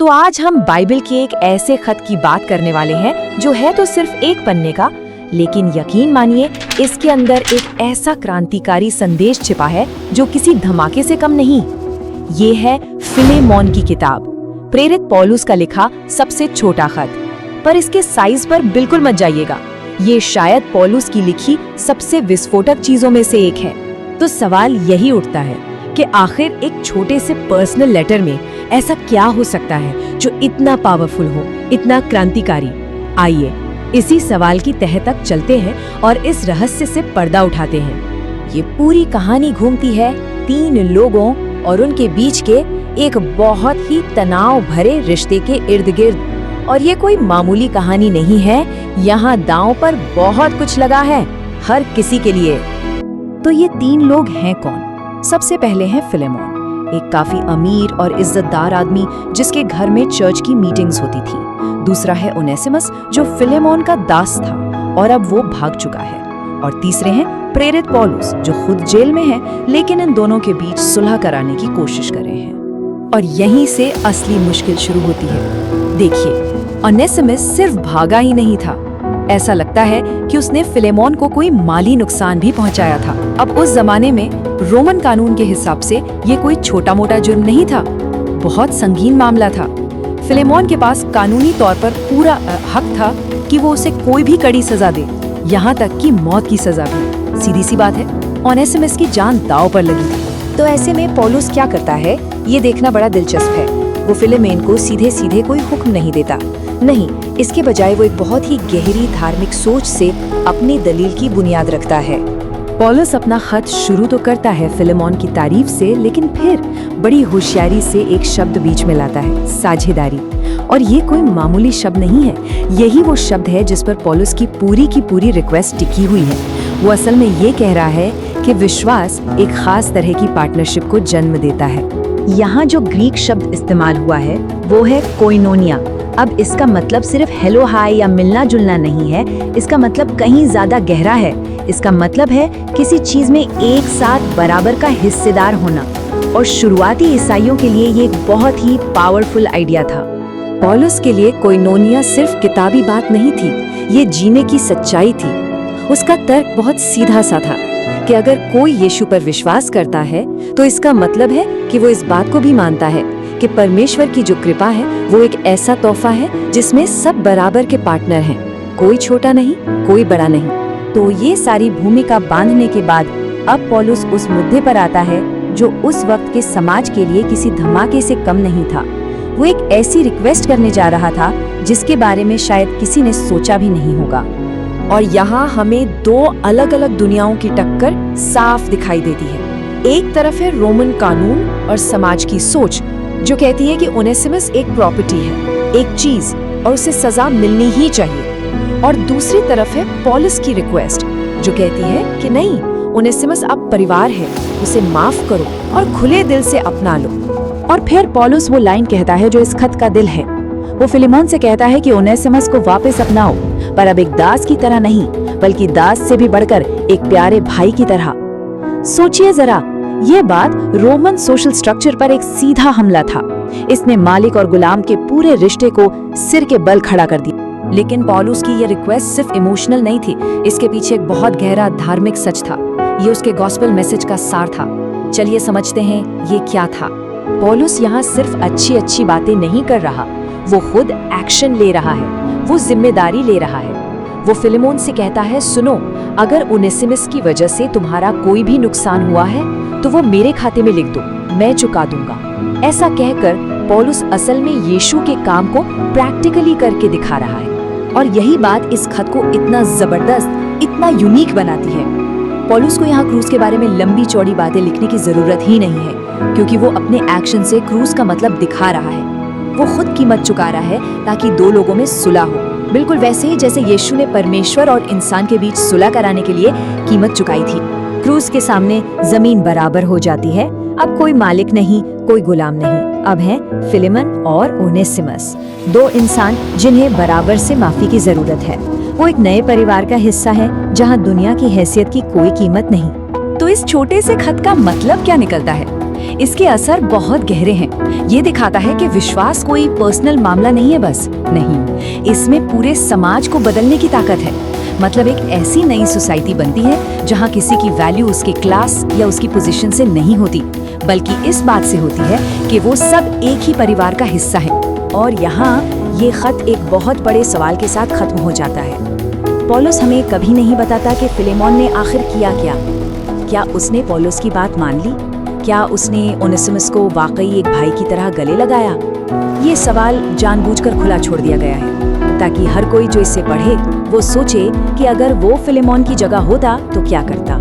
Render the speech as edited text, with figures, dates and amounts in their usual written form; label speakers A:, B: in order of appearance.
A: तो आज हम बाइबल के एक ऐसे खत की बात करने वाले हैं जो है तो सिर्फ एक पन्ने का, लेकिन यकीन मानिए इसके अंदर एक ऐसा क्रांतिकारी संदेश छिपा है जो किसी धमाके से कम नहीं। ये है फिलेमोन की किताब, प्रेरित पौलुस का लिखा सबसे छोटा खत। पर इसके साइज पर बिल्कुल मत जाइएगा, ये शायद पौलुस की लिखी सबसे विस्फोटक चीजों में से एक है। तो सवाल यही उठता है कि आखिर एक छोटे से पर्सनल लेटर में ऐसा क्या हो सकता है जो इतना पावरफुल हो, इतना क्रांतिकारी। आइए इसी सवाल की तह तक चलते हैं और इस रहस्य से पर्दा उठाते हैं। ये पूरी कहानी घूमती है 3 लोगों और उनके बीच के एक बहुत ही तनाव भरे रिश्ते के इर्द गिर्द। और ये कोई मामूली कहानी नहीं है, यहाँ दांव पर बहुत कुछ लगा है, हर किसी के लिए। तो ये 3 लोग हैं कौन? सबसे पहले है फिलेमोन, एक काफी अमीर और इज्जतदार आदमी जिसके घर में चर्च की मीटिंग्स होती थी। दूसरा है ओनेसिमस जो फिलेमोन का दास था और अब वो भाग चुका है। और तीसरे हैं प्रेरित पौलुस जो खुद जेल में है, लेकिन इन दोनों के बीच सुलह कराने की कोशिश कर रहे हैं। और यहीं से असली मुश्किल शुरू होती है। देखिए, ओनेसिमस सिर्फ भागा ही नहीं था, ऐसा लगता है कि उसने फिलेमोन को कोई माली नुकसान भी पहुंचाया था। अब उस जमाने में रोमन कानून के हिसाब से ये कोई छोटा मोटा जुर्म नहीं था, बहुत संगीन मामला था। फिलेमोन के पास कानूनी तौर पर पूरा हक था कि वो उसे कोई भी कड़ी सजा दे, यहाँ तक कि मौत की सजा भी। सीधी सी बात है, ओनेसिमस की जान दांव पर लगी थी। तो ऐसे में पौलुस क्या करता है, ये देखना बड़ा दिलचस्प है। वो फिलेमोन को सीधे सीधे कोई हुक्म नहीं देता, नहीं, इसके बजाय वो एक बहुत ही गहरी धार्मिक सोच से अपनी दलील की बुनियाद रखता है। पौलुस अपना खत शुरू तो करता है फिलेमोन की तारीफ से, लेकिन फिर बड़ी होशियारी से एक शब्द बीच में लाता है, साझेदारी। और ये कोई मामूली शब्द नहीं है, यही वो शब्द है जिस पर पौलुस की पूरी रिक्वेस्ट टिकी हुई है। वो असल में ये कह रहा है कि विश्वास एक खास तरह की पार्टनरशिप को जन्म देता है। यहाँ जो ग्रीक शब्द इस्तेमाल हुआ है वो है कोइनोनिया। अब इसका मतलब सिर्फ हेलो हाय या मिलना जुलना नहीं है, इसका मतलब कहीं ज्यादा गहरा है। इसका मतलब है किसी चीज में एक साथ बराबर का हिस्सेदार होना। और शुरुआती ईसाइयों के लिए ये एक बहुत ही पावरफुल आइडिया था। पौलुस के लिए कोइनोनिया सिर्फ किताबी बात नहीं थी, ये जीने की सच्चाई थी। उसका तर्क बहुत सीधा सा था कि अगर कोई यीशु पर विश्वास करता है तो इसका मतलब है कि वो इस बात को भी मानता है कि परमेश्वर की जो कृपा है वो एक ऐसा तोहफा है जिसमें सब बराबर के पार्टनर हैं, कोई छोटा नहीं, कोई बड़ा नहीं। तो ये सारी भूमिका बांधने के बाद अब पौलुस उस मुद्दे पर आता है जो उस वक्त के समाज के लिए किसी धमाके से कम नहीं था। वो एक ऐसी रिक्वेस्ट करने जा रहा था जिसके बारे में शायद किसी ने सोचा भी नहीं होगा। और यहाँ हमें 2 अलग अलग दुनियाओं की टक्कर साफ दिखाई देती है। एक तरफ है रोमन कानून और समाज की सोच जो कहती है कि ओनेसिमस एक प्रॉपर्टी है, एक चीज, और उसे सजा मिलनी ही चाहिए। और दूसरी तरफ है पौलुस की रिक्वेस्ट जो कहती है कि नहीं, ओनेसिमस अब परिवार है, उसे माफ करो और खुले दिल से अपना लो। और फिर पौलुस वो लाइन कहता है जो इस खत का दिल है। वो फिलेमोन से कहता है कि ओनेसिमस को वापस अपनाओ, पर अब एक दास की तरह नहीं, बल्कि दास से भी बढ़कर एक प्यारे भाई की तरह। सोचिए जरा, ये बात रोमन सोशल स्ट्रक्चर पर एक सीधा हमला था। इसने मालिक और गुलाम के पूरे रिश्ते को सिर के बल खड़ा कर दिया। लेकिन पौलुस की ये रिक्वेस्ट सिर्फ इमोशनल नहीं थी, इसके पीछे एक बहुत गहरा धार्मिक सच था। ये उसके गॉस्पेल मैसेज का सार था। चलिए समझते हैं ये क्या था। पौलुस यहाँ सिर्फ अच्छी बातें नहीं कर रहा, वो खुद एक्शन ले रहा है, वो जिम्मेदारी ले रहा है। वो फिलेमोन से कहता है, सुनो, अगर ओनेसिमस की वजह से तुम्हारा कोई भी नुकसान हुआ है तो वो मेरे खाते में लिख दो, मैं चुका दूंगा। ऐसा कहकर पौलुस असल में यीशु के काम को प्रैक्टिकली करके दिखा रहा है। और यही बात इस खत को इतना जबरदस्त, इतना यूनिक बनाती है। पौलुस को यहाँ क्रूस के बारे में लंबी चौड़ी बातें लिखने की जरूरत ही नहीं है, क्योंकि वो अपने एक्शन से क्रूस का मतलब दिखा रहा है। वो खुद कीमत चुका रहा है ताकि 2 लोगों में सुलह हो, बिल्कुल वैसे ही जैसे यीशु ने परमेश्वर और इंसान के बीच सुलह कराने के लिए कीमत चुकाई थी। क्रूस के सामने जमीन बराबर हो जाती है। अब कोई मालिक नहीं, कोई गुलाम नहीं, अब हैं फिलेमोन और ओनेसिमस, 2 इंसान जिन्हें बराबर से माफी की जरूरत है। वो एक नए परिवार का हिस्सा है जहाँ दुनिया की हैसियत की कोई कीमत नहीं। तो इस छोटे से खत का मतलब क्या निकलता है? इसके असर बहुत गहरे हैं। ये दिखाता है कि विश्वास कोई पर्सनल मामला नहीं है बस, नहीं, इसमें पूरे समाज को बदलने की ताकत है। मतलब एक ऐसी नई सोसाइटी बनती है जहाँ किसी की वैल्यू उसके क्लास या उसकी पोजीशन से नहीं होती, बल्कि इस बात से होती है कि वो सब एक ही परिवार का हिस्सा है। और यहाँ ये खत एक बहुत बड़े सवाल के साथ खत्म हो जाता है। पौलुस हमें कभी नहीं बताता कि फिलेमोन ने आखिर किया क्या। क्या उसने पौलुस की बात मान ली? क्या उसने ओनेसिमस को वाकई एक भाई की तरह गले लगाया? ये सवाल जानबूझकर खुला छोड़ दिया गया है ताकि हर कोई जो इसे पढ़े वो सोचे कि अगर वो फिलेमोन की जगह होता तो क्या करता।